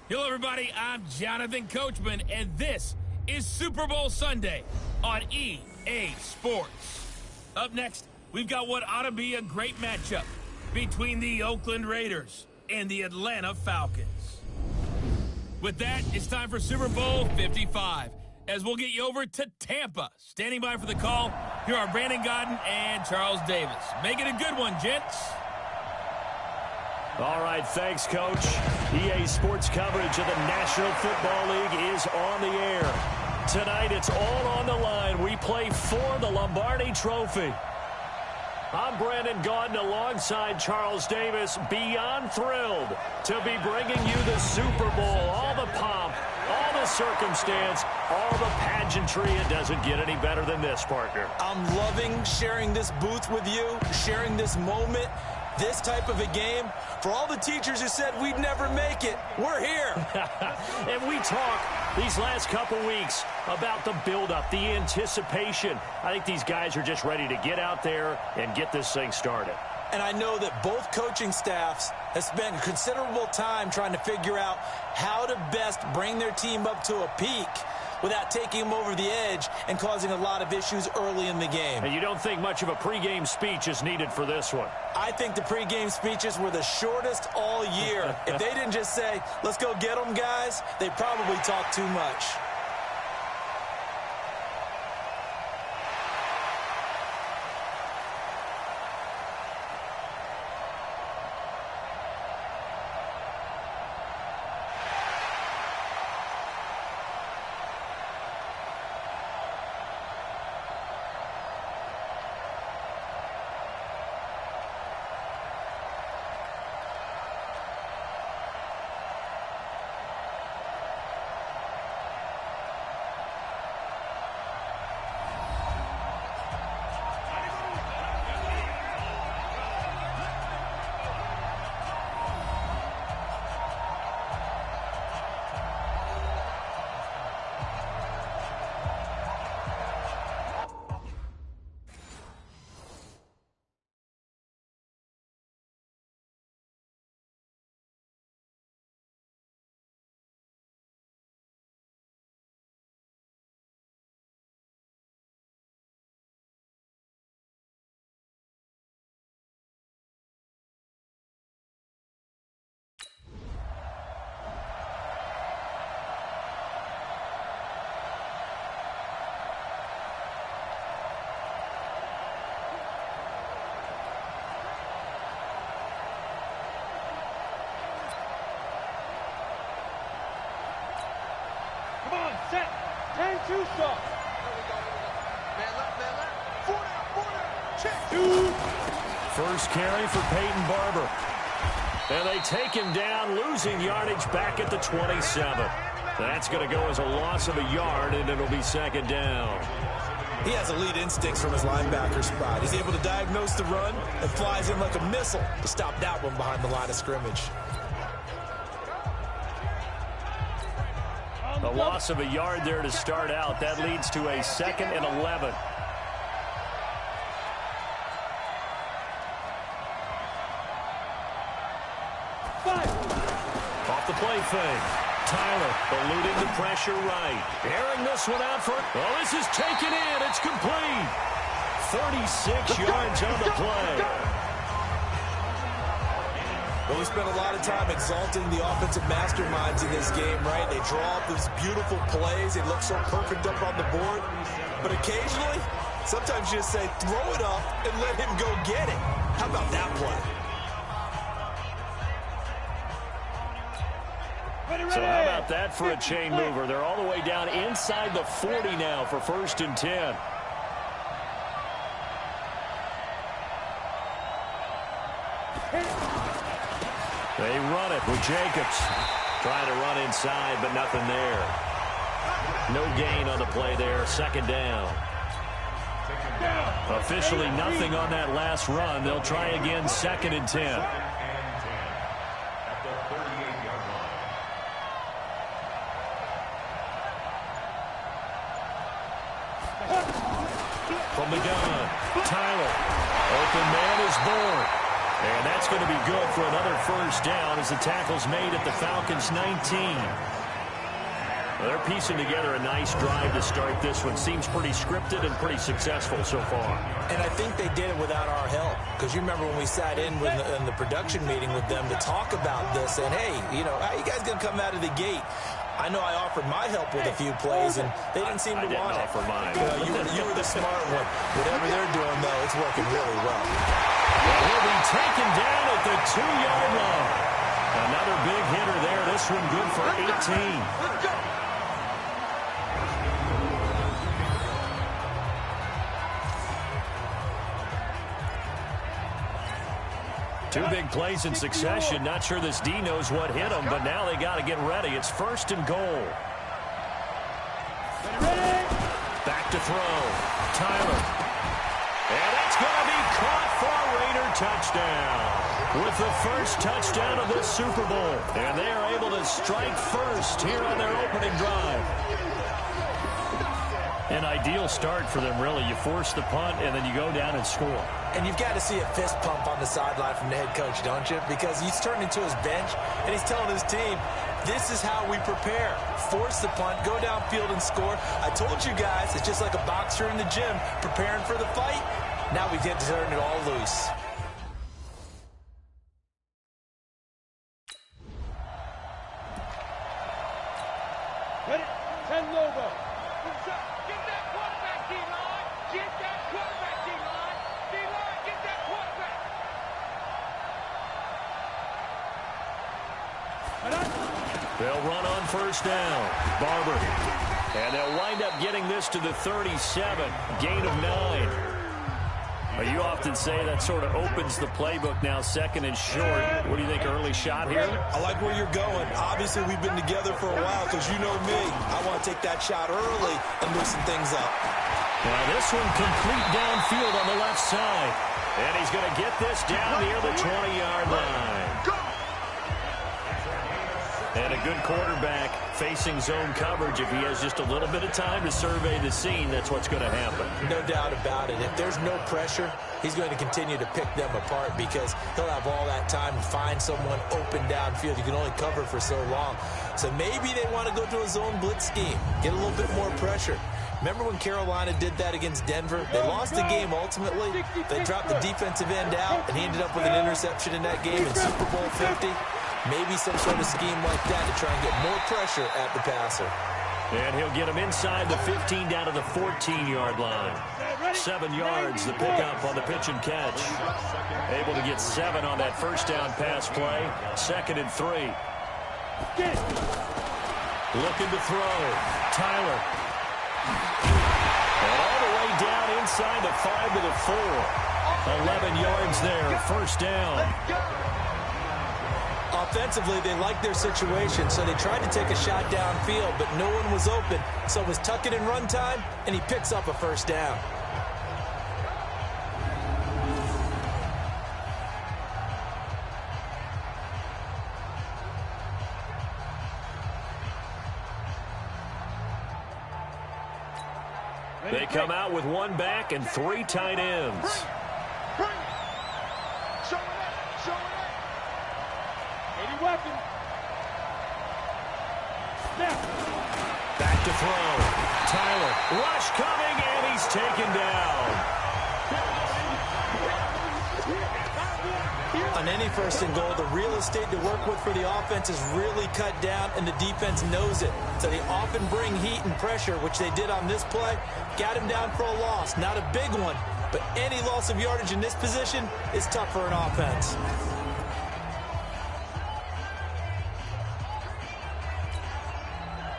Hello, everybody. I'm Jonathan Coachman, and this is Super Bowl Sunday on EA Sports. Up next, we've got what ought to be a great matchup between the Oakland Raiders and the Atlanta Falcons. With that, it's time for Super Bowl 55, as we'll get you over to Tampa. Standing by for the call, here are Brandon Godden and Charles Davis. Make it a good one, gents. All right, thanks, Coach. EA Sports coverage of the National Football League is on the air. Tonight, it's all on the line. We play for the Lombardi Trophy. I'm Brandon Gaudin alongside Charles Davis, beyond thrilled to be bringing you the Super Bowl. All the pomp, all the circumstance, all the pageantry. It doesn't get any better than this, partner. I'm loving sharing this booth with you, sharing this moment, this type of a game. For all the teachers who said we'd never make it, we're here. And we talk these last couple weeks about the buildup, the anticipation. I think these guys are just ready to get out there and get this thing started. And I know that both coaching staffs have spent considerable time trying to figure out how to best bring their team up to a peak without taking them over the edge and causing a lot of issues early in the game. And you don't think much of a pregame speech is needed for this one? I think the pregame speeches were the shortest all year. If they didn't just say, let's go get them, guys, they probably talked too much. Set. 10-2 stop. Man left. 4 down. Check. 2. First carry for Peyton Barber. And they take him down, losing yardage back at the 27. That's going to go as a loss of a yard, and it'll be second down. He has elite instincts from his linebacker spot. He's able to diagnose the run and flies in like a missile to stop that one behind the line of scrimmage. A loss of a yard there to start out. That leads to a 2nd and 11. Off the play fake. Tyler eluding the pressure right. Airing this one out for... Oh, this is taken in. It's complete. 36 yards on the play. Well, we spent a lot of time exalting the offensive masterminds in this game, right? They draw up these beautiful plays. They look so perfect up on the board. But occasionally, sometimes you just say, throw it up and let him go get it. How about that play? So how about that for a chain mover? They're all the way down inside the 40 now for 1st and 10. They run it with Jacobs. Trying to run inside, but nothing there. No gain on the play there. 2nd down. Officially nothing on that last run. They'll try again 2nd and 10. From the gun, Tyler. Open man is born. And that's going to be good for another first down as the tackle's made at the Falcons 19. Well, they're piecing together a nice drive to start this one. Seems pretty scripted and pretty successful so far. And I think they did it without our help. Because you remember when we sat in the production meeting with them to talk about this. And, hey, you know, how you guys going to come out of the gate? I know I offered my help with a few plays, and they didn't seem to want it. Offer mine. You were the smart one. Whatever they're doing, though, it's working really well. Will be taken down at the 2-yard line. Another big hitter there. This one good for 18. Let's go. Two big plays in succession. Not sure this D knows what hit him, but now they got to get ready. It's 1st and goal. Back to throw. Tyler. And that's going to be caught for a Raider touchdown. With the first touchdown of this Super Bowl. And they are able to strike first here on their opening drive. An ideal start for them, really. You force the punt, and then you go down and score. And you've got to see a fist pump on the sideline from the head coach, don't you? Because he's turning to his bench, and he's telling his team, this is how we prepare. Force the punt, go downfield and score. I told you guys, it's just like a boxer in the gym preparing for the fight. Now we get to turn it all loose. Ready? 10 Lobo. Get that quarterback, D-line. Get that quarterback, D-line. D-line, get that quarterback. They'll run on first down. Barber. And they'll wind up getting this to the 37. Gain of 9. You often say that sort of opens the playbook now, 2nd and short. What do you think, early shot here? I like where you're going. Obviously, we've been together for a while because you know me. I want to take that shot early and loosen things up. Now this one complete downfield on the left side. And he's going to get this down near the 20-yard line. And a good quarterback facing zone coverage. If he has just a little bit of time to survey the scene, that's what's going to happen. No doubt about it. If there's no pressure, he's going to continue to pick them apart because he'll have all that time to find someone open downfield. You can only cover for so long. So maybe they want to go to a zone blitz scheme, get a little bit more pressure. Remember when Carolina did that against Denver? They lost the game ultimately. They dropped the defensive end out, and he ended up with an interception in that game in Super Bowl 50. Maybe some sort of scheme like that to try and get more pressure at the passer. And he'll get him inside the 15 down to the 14-yard line. 7 yards, the pickup on the pitch and catch. Able to get 7 on that first down pass play. 2nd and 3. Looking to throw. Tyler. And all the way down inside the 5 to the 4. 11 yards there, first down. Offensively, they liked their situation, so they tried to take a shot downfield, but no one was open. So it was tuck it in run time, and he picks up a first down. They come out with 1 back and 3 tight ends. Weapon. Back to throw. Tyler. Rush coming, and he's taken down. On any 1st and goal, the real estate to work with for the offense is really cut down, and the defense knows it. So they often bring heat and pressure, which they did on this play. Got him down for a loss. Not a big one, but any loss of yardage in this position is tough for an offense.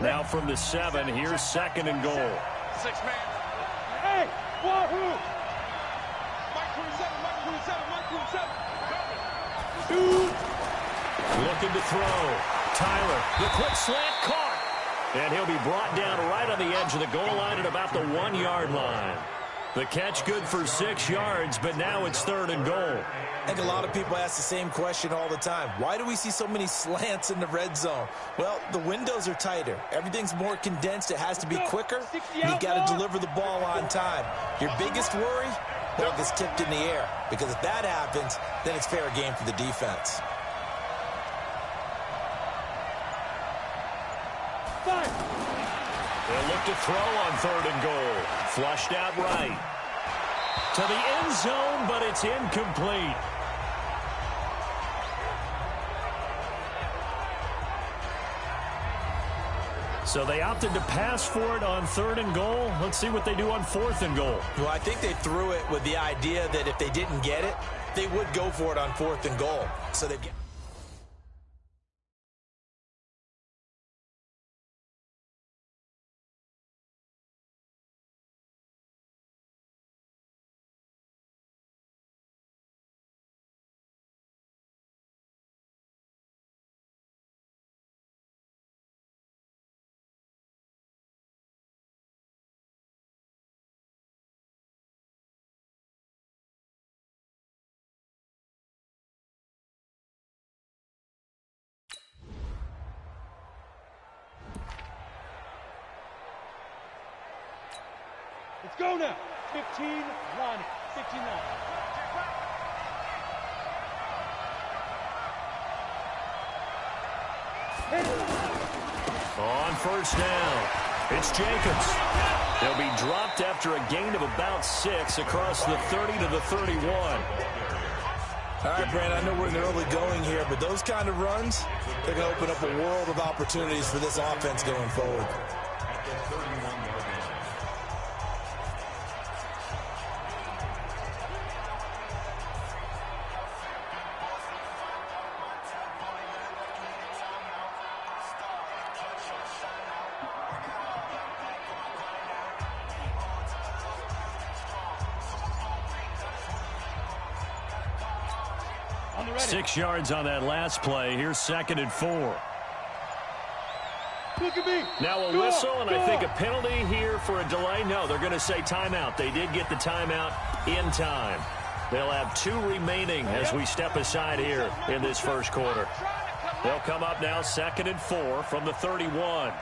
Now from the 7, here's 2nd and goal. 6-man. Hey, wahoo! Mike 27, Mike 27, Mike 27. Looking to throw. Tyler, the quick slant caught. And he'll be brought down right on the edge of the goal line at about the 1-yard line. The catch good for 6 yards, but now it's 3rd and goal. I think a lot of people ask the same question all the time. Why do we see so many slants in the red zone? Well, the windows are tighter. Everything's more condensed. It has to be quicker, and you got to deliver the ball on time. Your biggest worry? ball gets tipped in the air. Because if that happens, then it's fair game for the defense. They'll look to throw on 3rd and goal. Flushed out right. To the end zone, but it's incomplete. So they opted to pass for it on 3rd and goal. Let's see what they do on 4th and goal. Well, I think they threw it with the idea that if they didn't get it, they would go for it on 4th and goal. So they get. Let's go now. 15, line it. 15 line. On 1st down, it's Jacobs. They'll be dropped after a gain of about 6 across the 30 to the 31. All right, Brand, I know we're in the early going here, but those kind of runs, they're going to open up a world of opportunities for this offense going forward. On the ready. 6 yards on that last play. Here's 2nd and 4. Look at me. Now a whistle, and I think a penalty here for a delay. No, they're going to say timeout. They did get the timeout in time. They'll have 2 remaining as we step aside here in this first quarter. They'll come up now 2nd and 4 from the 31.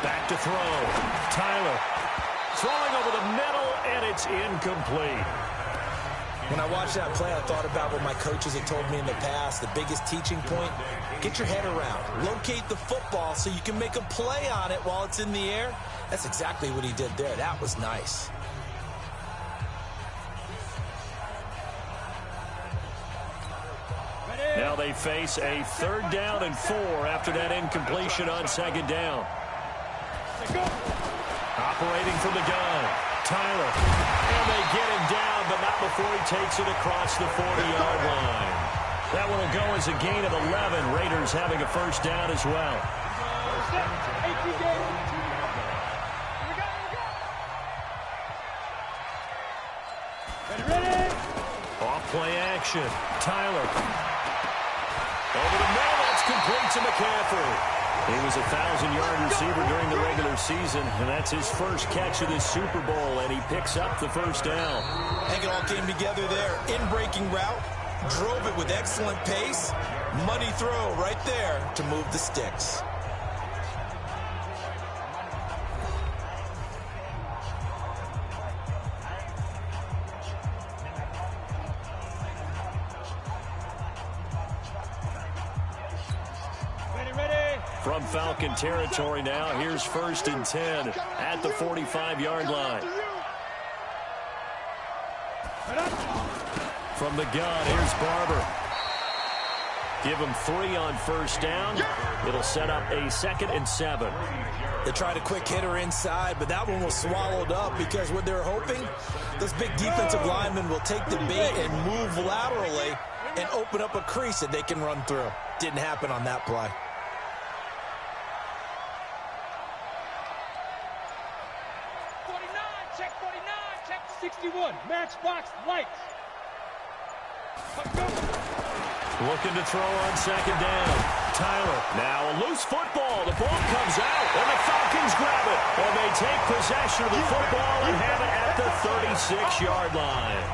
Back to throw. Tyler throwing over the middle, and it's incomplete. When I watched that play, I thought about what my coaches had told me in the past. The biggest teaching point, get your head around. Locate the football so you can make a play on it while it's in the air. That's exactly what he did there. That was nice. Now they face a 3rd down and 4 after that incompletion on 2nd down. Operating from the gun, Tyler. And they get him down, but not before he takes it across the 40-yard line. That one will go as a gain of 11. Raiders having a 1st down as well. Off play action. Tyler. Over the middle, that's complete to McCaffrey. He was a 1,000-yard receiver during the regular season, and that's his first catch of this Super Bowl, and he picks up the 1st down. I think it all came together there. In-breaking route, drove it with excellent pace. Money throw right there to move the sticks. From Falcon territory now, here's 1st and 10 at the 45-yard line. From the gun, here's Barber. Give him 3 on 1st down. It'll set up a 2nd and 7. They tried a quick hitter inside, but that one was swallowed up because what they're hoping, those big defensive linemen will take the bait and move laterally and open up a crease that they can run through. Didn't happen on that play. 61, matchbox lights. Looking to throw on 2nd down. Tyler. Now a loose football. The ball comes out, and the Falcons grab it. And they take possession of the football and have it at the 36-yard line.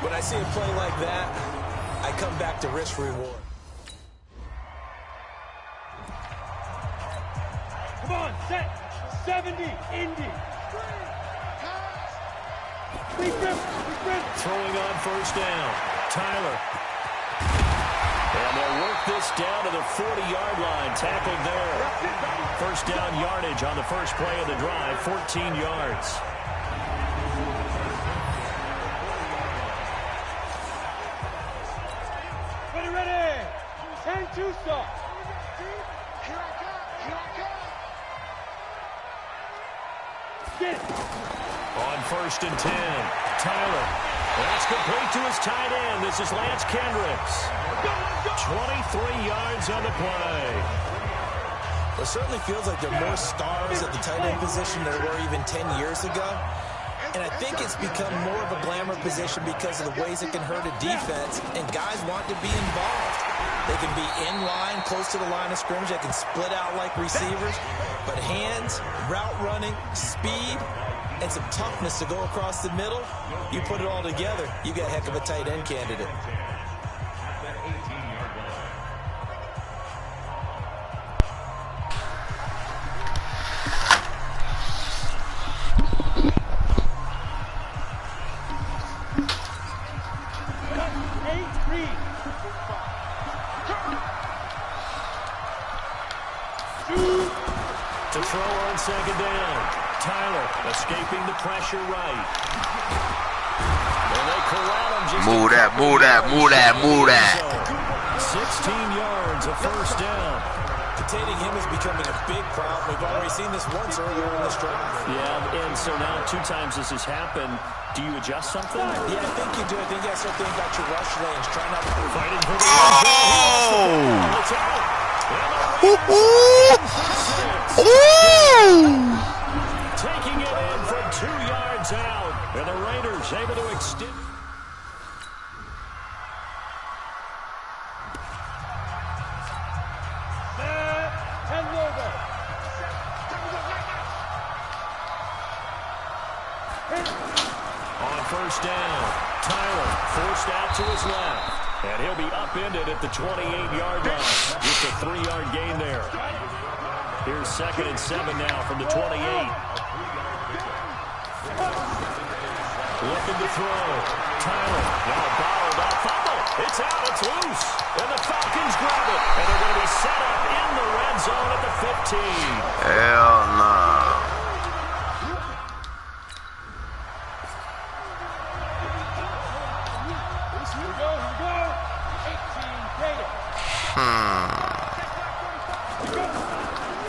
When I see a play like that, I come back to risk reward. Come on, set. 70, Indy. Throwing on first down. Tyler. And they'll work this down to the 40-yard line. Tackled there. First down yardage on the first play of the drive. 14 yards. Ready. 10-2 stop. On first and 10, Tyler. That's complete to his tight end. This is Lance Kendricks. 23 yards on the play. It certainly feels like there are more stars at the tight end position than there were even 10 years ago. And I think it's become more of a glamour position because of the ways it can hurt a defense, and guys want to be involved. They can be in line, close to the line of scrimmage. They can split out like receivers. But hands, route running, speed, and some toughness to go across the middle, you put it all together, you got a heck of a tight end candidate. To throw on second down. Tyler escaping the pressure right. And they corral him just move that. 16 yards, a first down. Containing him is becoming a big problem. We've already seen this once earlier in this drive. Yeah, and so now 2 times this has happened. Do you adjust something? Yeah, I think you do. I think you got to start thinking about your rush lanes. Try not to fighting for the end zone. It's out. Taking it in from 2 yards out. And the Raiders able to extend. On first down, Tyler forced out to his left. And he'll be upended at the 28-yard line. Just a 3-yard gain there. Here's 2nd and 7 now from the 28. Looking to throw. Tyler, now bottled up. Fumble. It's out. It's loose. And the Falcons grab it. And they're going to be set up in the red zone at the 15. Hell no.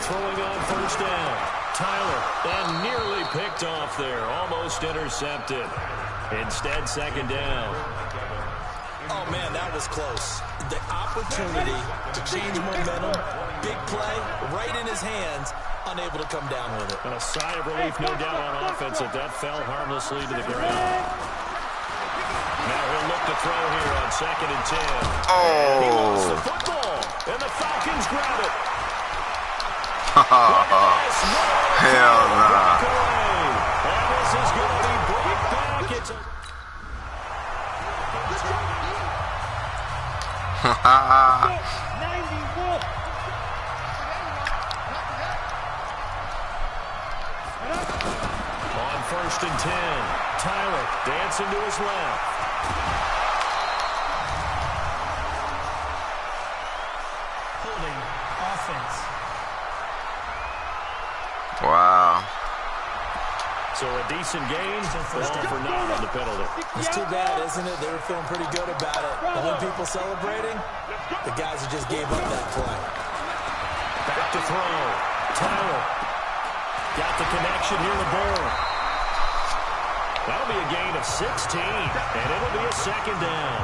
Throwing on first down. Tyler, and nearly picked off there. Almost intercepted. Instead, second down. Oh, man, that was close. The opportunity to change momentum, big play, right in his hands, unable to come down with it. And a sigh of relief, no doubt, on offense that fell harmlessly to the ground. Now he'll look to throw here on 2nd and 10. Oh. He lost the football, and the Falcons grab it. Hell no. And this is going to be brought back. It's on first and 10. Tyler dancing to his left. Holding offense. Wow. So a decent gain, all for naught on the penalty. It's too bad, isn't it? They were feeling pretty good about it. The only people celebrating, the guys who just gave up that play. Back to throw. Tyler got the connection near the board. That'll be a gain of 16, and it'll be a second down.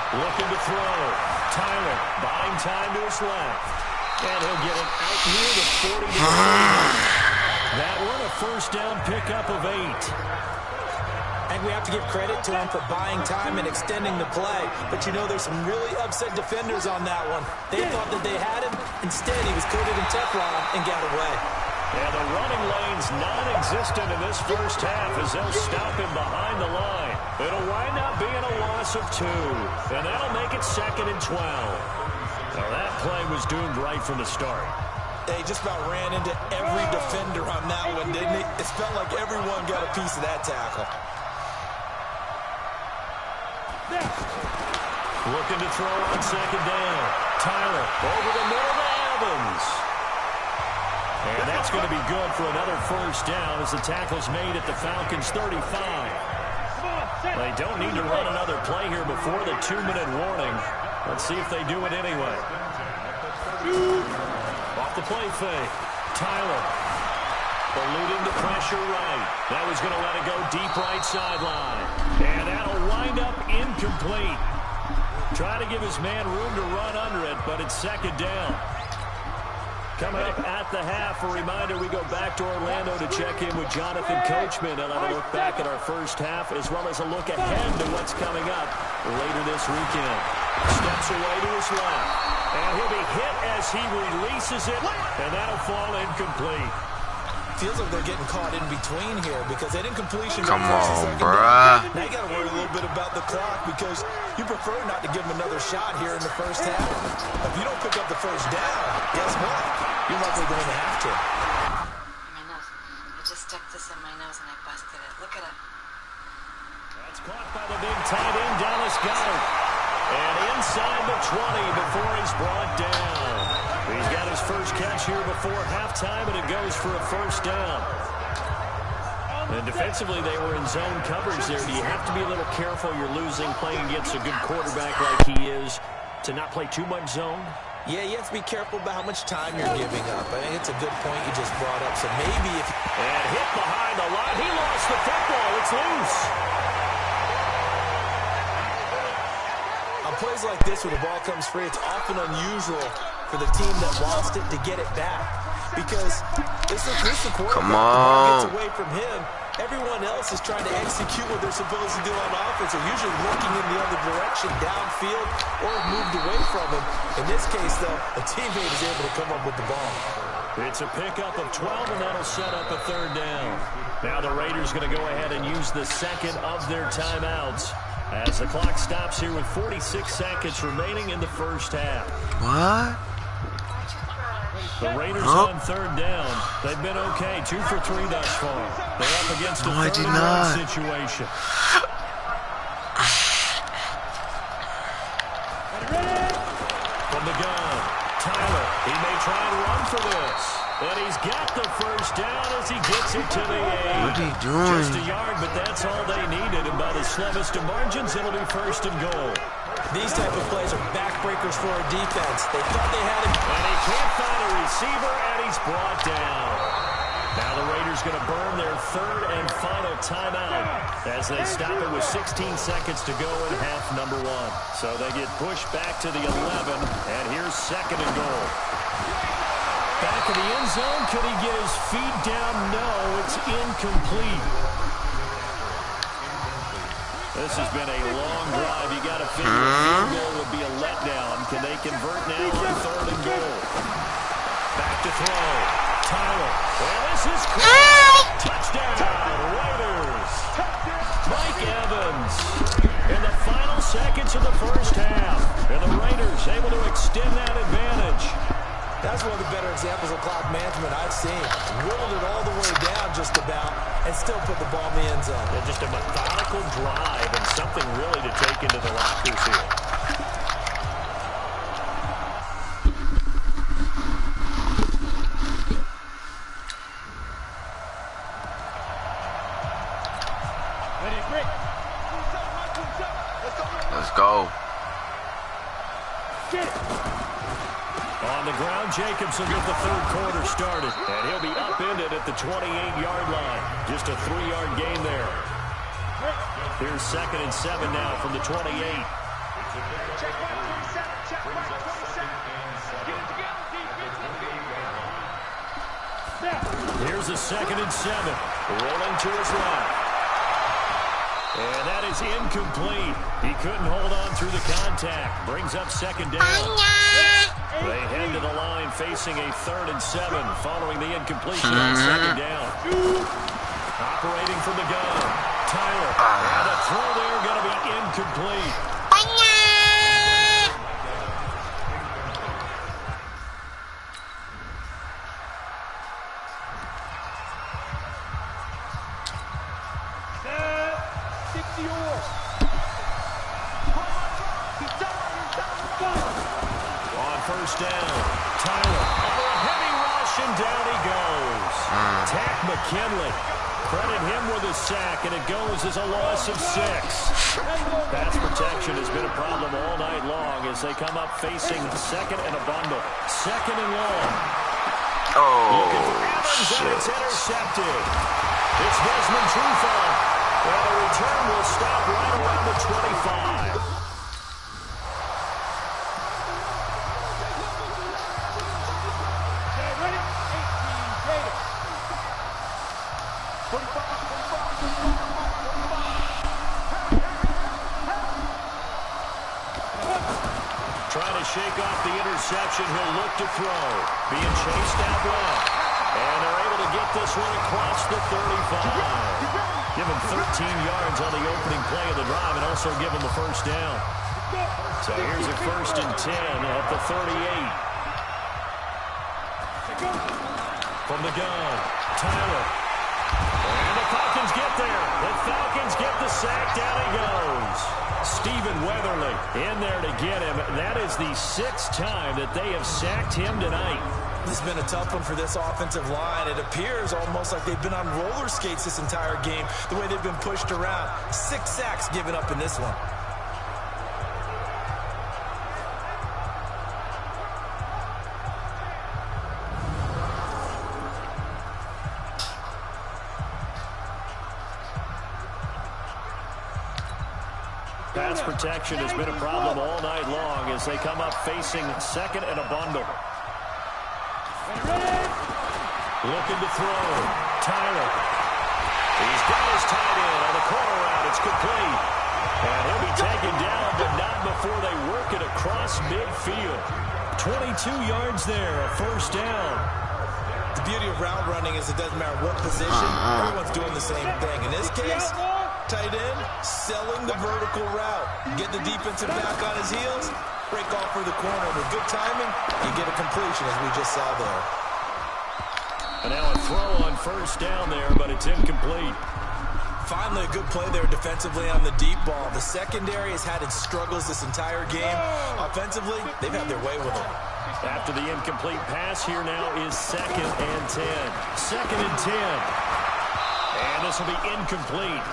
Looking to throw. Tyler buying time to his left. And he'll get it out near the 40 to 40. That one a first down pickup of 8. And we have to give credit to him for buying time and extending the play. But you know, there's some really upset defenders on that one. They thought that they had him. Instead, he was coated in Teflon and got away. And the running lane's non-existent in this first half as they'll stop him behind the line. It'll wind up being a loss of 2. And that'll make it 2nd and 12. Now that play was doomed right from the start. They just about ran into every defender on that one, didn't he? It felt like everyone got a piece of that tackle. Looking to throw on 2nd down. Tyler over the middle to Evans. And that's going to be good for another first down as the tackle's made at the Falcons' 35. They don't need to run another play here before the 2-minute warning. Let's see if they do it anyway. Off the play fake. Tyler eluding the pressure right. That was going to let it go deep right sideline. And that'll wind up incomplete. Trying to give his man room to run under it, but it's 2nd down. Coming up at the half, a reminder, we go back to Orlando to check in with Jonathan Coachman and have a look back at our first half, as well as a look ahead to what's coming up later this weekend. Steps away to his left, and he'll be hit as he releases it, and that'll fall incomplete. Feels like they're getting caught in between here because that incompletion. Come on, bruh. Now you got to worry a little bit about the clock because you prefer not to give them another shot here in the first half. If you don't pick up the first down, guess what? You're likely going to have to. My nose. I just stuck this in my nose and I busted it. Look at it. That's caught by the big tight end, Dallas Goedert. And inside the 20 before he's brought down. He's got his first catch here before halftime, and it goes for a first down. And defensively, they were in zone coverage there. Do you have to be a little careful? You're losing, playing against a good quarterback like he is, to not play too much zone? Yeah, you have to be careful about how much time you're giving up. I think it's a good point you just brought up. So maybe if... And hit behind the line. He lost the football. It's loose. On plays like this where the ball comes free, it's often unusual for the team that lost it to get it back. Because this is the quarterback. Come the ball on. gets away from him. Everyone else is trying to execute what they're supposed to do on offense. They're usually looking in the other direction, downfield, or moved away from him. In this case, though, a teammate is able to come up with the ball. It's a pickup of 12, and that'll set up a 3rd down. Now the Raiders going to go ahead and use the second of their timeouts as the clock stops here with 46 seconds remaining in the first half. What? The Raiders on 3rd down. They've been okay, 2 for 3 thus far. They're up against a 3rd-and-1 situation. From the gun, Tyler. He may try and run for this. And he's got the first down as he gets it to the 8. What are you doing? Just a yard, but that's all they needed. And by the slimmest of margins, it'll be 1st and goal. These type of plays are backbreakers for a defense. They thought they had him. And he can't find a receiver, and he's brought down. Now the Raiders going to burn their 3rd and final timeout as they stop it with 16 seconds to go in half number 1. So they get pushed back to the 11, and here's 2nd and goal. Back in the end zone, could he get his feet down? No, it's incomplete. This has been a long drive. You got to figure a field goal would be a letdown. Can they convert now on 3rd and goal? Back to throw. Tyler. Well, this is close. Touchdown, Raiders. Mike Evans in the final seconds of the first half. And the Raiders able to extend that advantage. That's one of the better examples of clock management I've seen. Whittled it all the way down just about and still put the ball in the end zone. Yeah, just a methodical drive and something really to take into the lockers here. Let's go. Get it. On the ground, Jacobs will get the 3rd quarter started. And he'll be upended at the 28-yard line. Just a 3-yard gain there. Here's 2nd and 7 now from the 28. Check back 27. Check back 27. Get it together, defense. Here's a 2nd and 7. Rolling to his left. And that is incomplete. He couldn't hold on through the contact. Brings up 2nd down. They head to the line, facing a 3rd and 7 following the incompletion on 2nd down. Operating from the gun, Tyler. And the throw there going to be incomplete. On 1st down, Tyler under a heavy rush, and down he goes. Tack McKinley. Credit him with a sack, and it goes as a loss of 6. Pass protection has been a problem all night long as they come up facing 2nd and a bundle. 2nd and long. Looking for Evans, and it's intercepted. It's Desmond Trufant. And the return will stop right around the 25. Trying to shake off the interception. He'll look to throw. Being chased out left. And they're able to get this one across the 35. Give him 13 yards on the opening play of the drive and also give him the 1st down. So here's a 1st and 10 at the 38. From the gun, Tyler. And the Falcons get there. The Falcons get the sack. Down he goes. Stephen Weatherly in there to get him. That is the 6th time that they have sacked him tonight. This has been a tough one for this offensive line. It appears almost like they've been on roller skates this entire game, the way they've been pushed around. 6 sacks given up in this one. Pass protection has been a problem all night long as they come up facing 2nd and a bundle. Looking to throw. Tyler. He's got his tight end on the corner route. It's complete. And he'll be taken down, but not before they work it across midfield. 22 yards there, a 1st down. The beauty of route running is it doesn't matter what position, everyone's doing the same thing. In this case, tight end, selling the vertical route. Get the defensive back on his heels, break off for the corner. With good timing, you get a completion, as we just saw there. And now a throw on 1st down there, but it's incomplete. Finally, a good play there defensively on the deep ball. The secondary has had its struggles this entire game. Offensively, they've had their way with it. After the incomplete pass, here now is 2nd and 10. 2nd and 10. And this will be incomplete.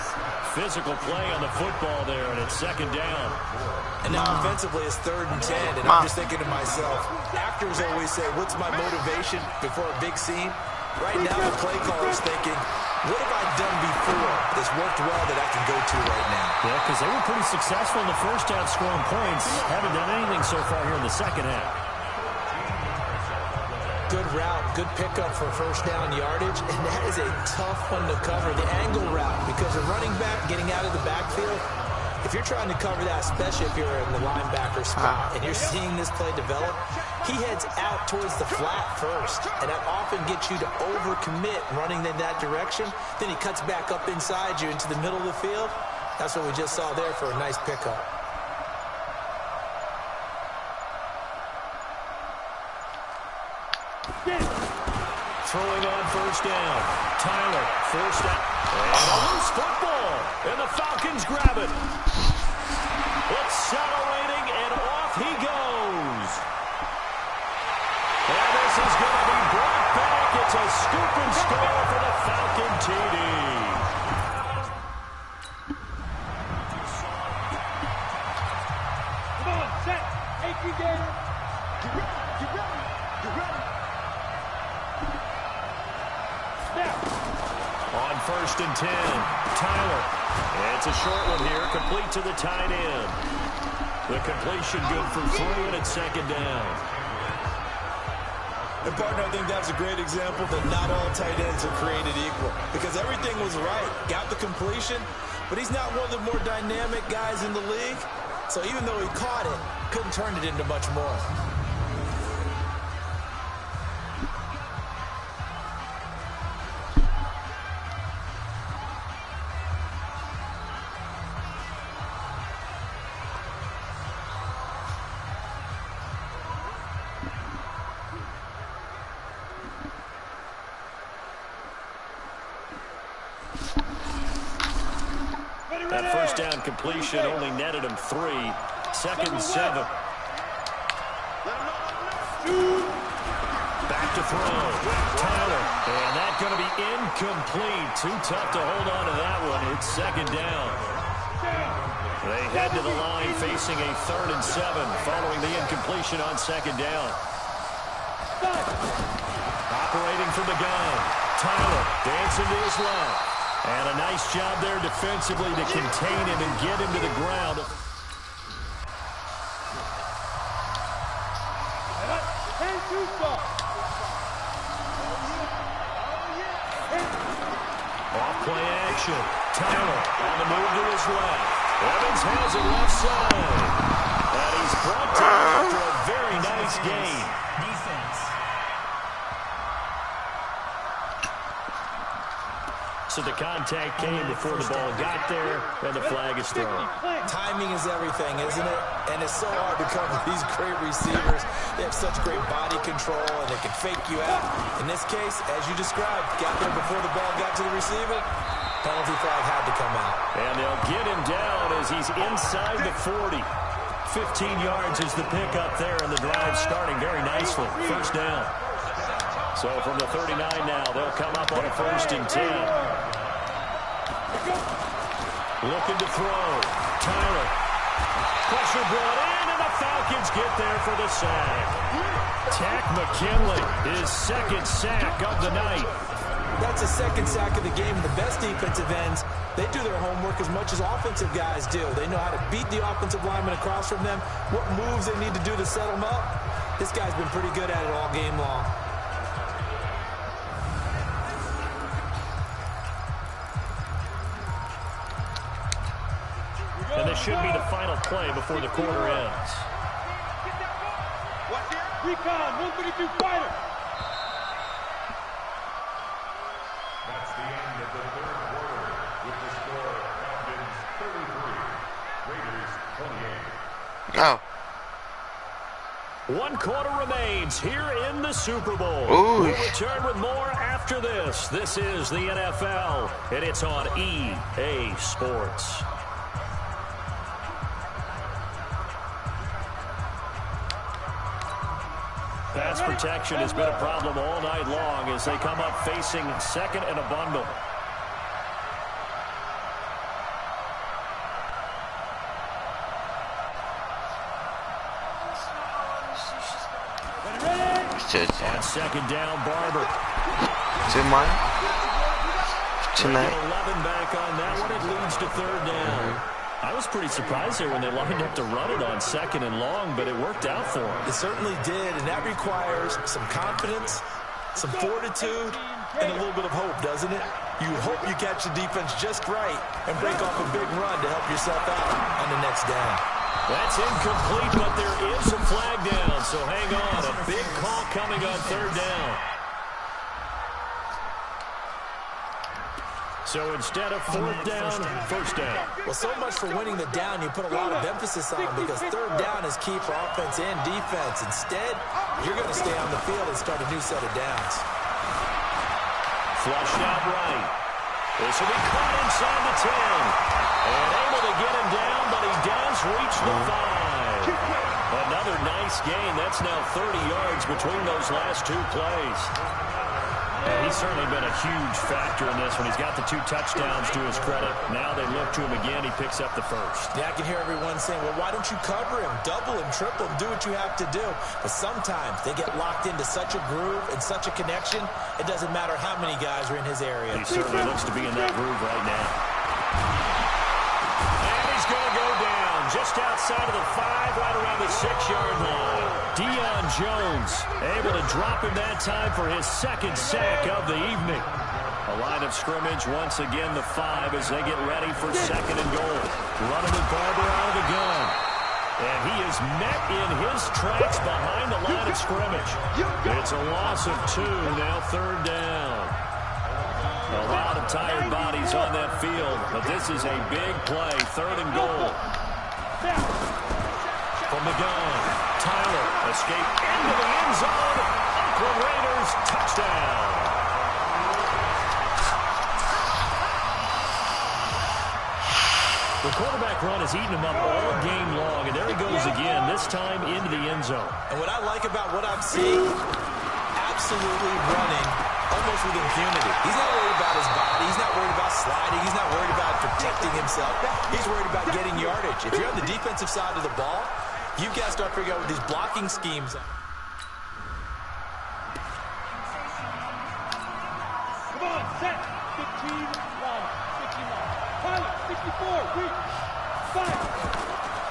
Physical play on the football there, and it's 2nd down. And now offensively, it's 3rd and 10. And I'm just thinking to myself, actors always say, what's my motivation before a big scene? Right now, the play caller's thinking, what have I done before that's worked well that I can go to right now? Yeah, because they were pretty successful in the 1st half scoring points. Haven't done anything so far here in the 2nd half. Good route, good pickup for 1st down yardage, and that is a tough one to cover, the angle route, because a running back getting out of the backfield, if you're trying to cover that, especially if you're in the linebacker spot, and you're seeing this play develop, he heads out towards the flat first, and that often gets you to overcommit running in that direction. Then he cuts back up inside you into the middle of the field. That's what we just saw there for a nice pickup. Throwing on 1st down. Tyler, forced out. And a loose football. And the Falcons grab it. Accelerating, and off he goes. And this is going to be brought back. It's a scoop and score for the Falcon TD. Come on, set. AP Gator. Get ready. Get ready. Get ready. Snap. On 1st and 10, Tyler. It's a short one here, complete to the tight end. The completion good for 3, and it's 2nd down. And partner, I think that's a great example that not all tight ends are created equal, because everything was right. Got the completion, but he's not one of the more dynamic guys in the league. So even though he caught it, couldn't turn it into much more. first down completion only netted him 3. 2nd and 7. Back to throw. Tyler. And that's going to be incomplete. Too tough to hold on to that one. It's 2nd down. They head to the line facing a 3rd and 7 following the incompletion on 2nd down. Operating from the gun. Tyler dancing to his left. And a nice job there defensively to contain him and get him to the ground. Off-play action. Tyler on the move to his left. Evans has it left side. And he's brought down after a very nice gain. Defense. So the contact came before the ball got there, and the flag is thrown. Timing is everything, isn't it? And it's so hard to cover these great receivers. They have such great body control, and they can fake you out. In this case, as you described, got there before the ball got to the receiver. Penalty flag had to come out. And they'll get him down as he's inside the 40. 15 yards is the pickup there, and the drive starting very nicely. First down. So from the 39 now, they'll come up on a 1st and 10. Looking to throw. Tyler. Pressure brought in, and the Falcons get there for the sack. Tack McKinley, his 2nd sack of the night. That's a 2nd sack of the game. The best defensive ends, they do their homework as much as offensive guys do. They know how to beat the offensive lineman across from them, what moves they need to do to set them up. This guy's been pretty good at it all game long. And this should be the final play before the quarter ends. Recon, 132 fighter. That's the end of the 3rd quarter with the score Falcons 33, Raiders 28. Go. 1 quarter remains here in the Super Bowl. Ooh. We'll return with more after this. This is the NFL, and it's on EA Sports. Pass protection has been a problem all night long as they come up facing 2nd and a bundle. On 2nd down, Barber. Is it mine? Tonight. 11 back on that one. It leads to 3rd down. I was pretty surprised there when they lined up to run it on 2nd and long, but it worked out for them. It certainly did, and that requires some confidence, some fortitude, and a little bit of hope, doesn't it? You hope you catch the defense just right and break off a big run to help yourself out on the next down. That's incomplete, but there is a flag down, so hang on. A big call coming on 3rd down. So instead of 4th down, 1st down. Well, so much for winning the down you put a lot of emphasis on because 3rd down is key for offense and defense. Instead, you're going to stay on the field and start a new set of downs. Flushed out right. This will be caught inside the 10. And able to get him down, but he does reach the 5. Another nice gain. That's now 30 yards between those last 2 plays. And he's certainly been a huge factor in this one. He's got the 2 touchdowns to his credit. Now they look to him again. He picks up the 1st. Yeah, I can hear everyone saying, well, why don't you cover him, double him, triple him, do what you have to do. But sometimes they get locked into such a groove and such a connection, it doesn't matter how many guys are in his area. He certainly looks to be in that groove right now. And he's going to go down just outside of the 5, right around the 6-yard line. Deion Jones able to drop him that time for his 2nd sack of the evening. A line of scrimmage once again the 5 as they get ready for 2nd and goal. Running with Barber out of the gun. And he is met in his tracks behind the line of scrimmage. It's a loss of 2, now 3rd down. A lot of tired bodies on that field, but this is a big play, 3rd and goal. From the gun, Tyler escape into the end zone. Oakland Raiders touchdown. The quarterback has eaten him up all game long, and there he goes again, this time into the end zone. And what I like about what I'm seeing, absolutely running almost with impunity. He's not worried about his body. He's not worried about sliding. He's not worried about protecting himself. He's worried about getting yardage. If you're on the defensive side of the ball, you've got to start figuring out what these blocking schemes are. Come on, set. 15, 1, 59. Pilot, 64, reach. 5.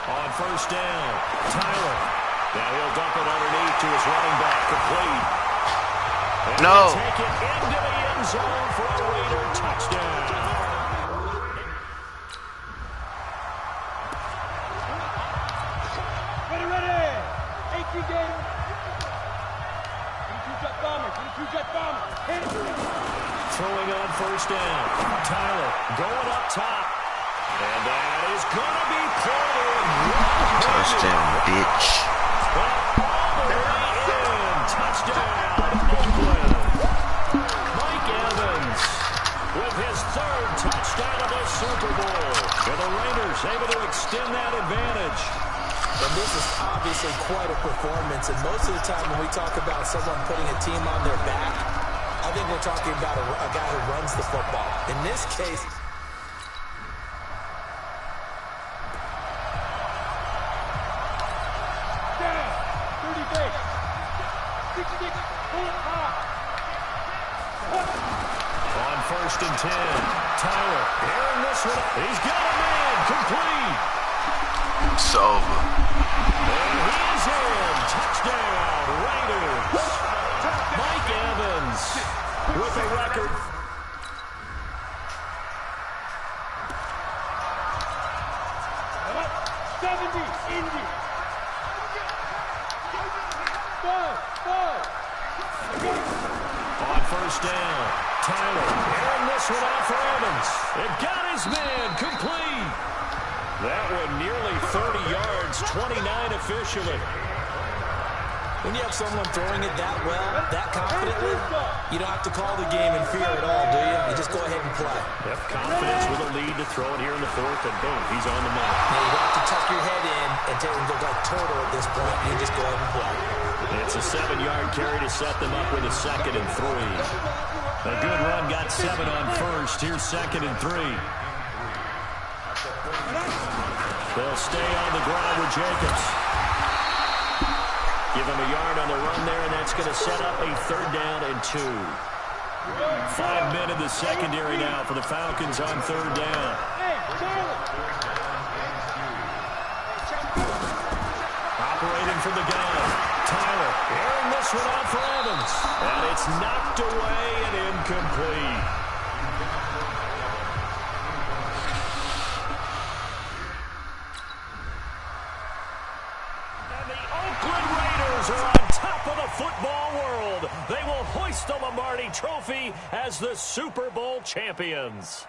On first down, Tyler. Now he'll dump it underneath to his running back, complete. And no. Take it into the end zone for a Raider touchdown. Ready. 18 Gator. 22-jet bomber. 22-jet bomber. Hit it. Throwing on first down. Tyler going up top. And that is going to be pulled in. Touchdown, bitch. All the way in. Touchdown, Oakland. Mike Evans with his third touchdown of the Super Bowl. And the Raiders able to extend that advantage. And this is obviously quite a performance. And most of the time when we talk about someone putting a team on their back, I think we're talking about a guy who runs the football. In this case, Down. 30 base. 66. Pull it high. On first and 10, Tyler airing this one. He's got a man, complete. It's over. And he's in. Touchdown, Raiders. Mike Evans with a record. 70. Indy. 5. On first down, Tyler airing this one out for Evans. It got his man, complete. That one nearly 30 yards, 29 officially. when you have someone throwing it that well, that confidently, you don't have to call the game in fear at all, do you? You just go ahead and play. Yep, confidence with a lead to throw it here in the fourth, and boom, he's on the mark. Now, you don't have to tuck your head in and take and go like turtle at this point. You just go ahead and play. It's a 7-yard carry to set them up with a 2nd and 3. A good run got 7 on first. Here's 2nd and 3. They'll stay on the ground with Jacobs. Give him a yard on the run there, and that's going to set up a 3rd down and 2. 5 men in the secondary now for the Falcons on 3rd down. Operating from the gun, Tyler airing this one out for Evans. And it's knocked away and incomplete. And the Oakland Raiders are on top of the football world. They will hoist the Lombardi Trophy as the Super Bowl champions.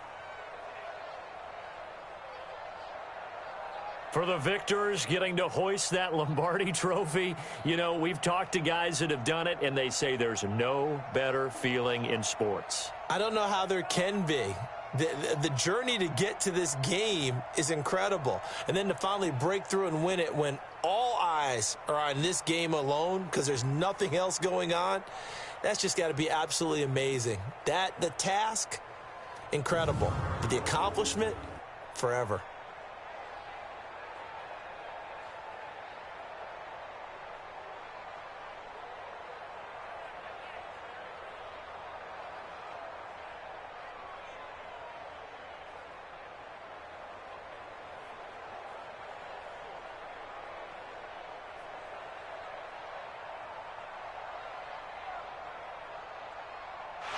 For the victors getting to hoist that Lombardi Trophy, you know, we've talked to guys that have done it, and they say there's no better feeling in sports. I don't know how there can be. The journey to get to this game is incredible. And then to finally break through and win it when all eyes are on this game alone because there's nothing else going on, that's just got to be absolutely amazing. The task, incredible. But the accomplishment, forever.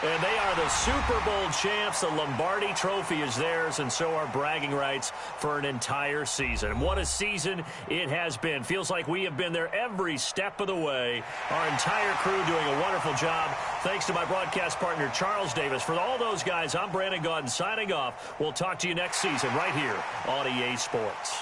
And they are the Super Bowl champs. The Lombardi Trophy is theirs, and so are bragging rights for an entire season. What a season it has been. Feels like we have been there every step of the way. Our entire crew doing a wonderful job. Thanks to my broadcast partner, Charles Davis. For all those guys, I'm Brandon Gaudin signing off. We'll talk to you next season right here on EA Sports.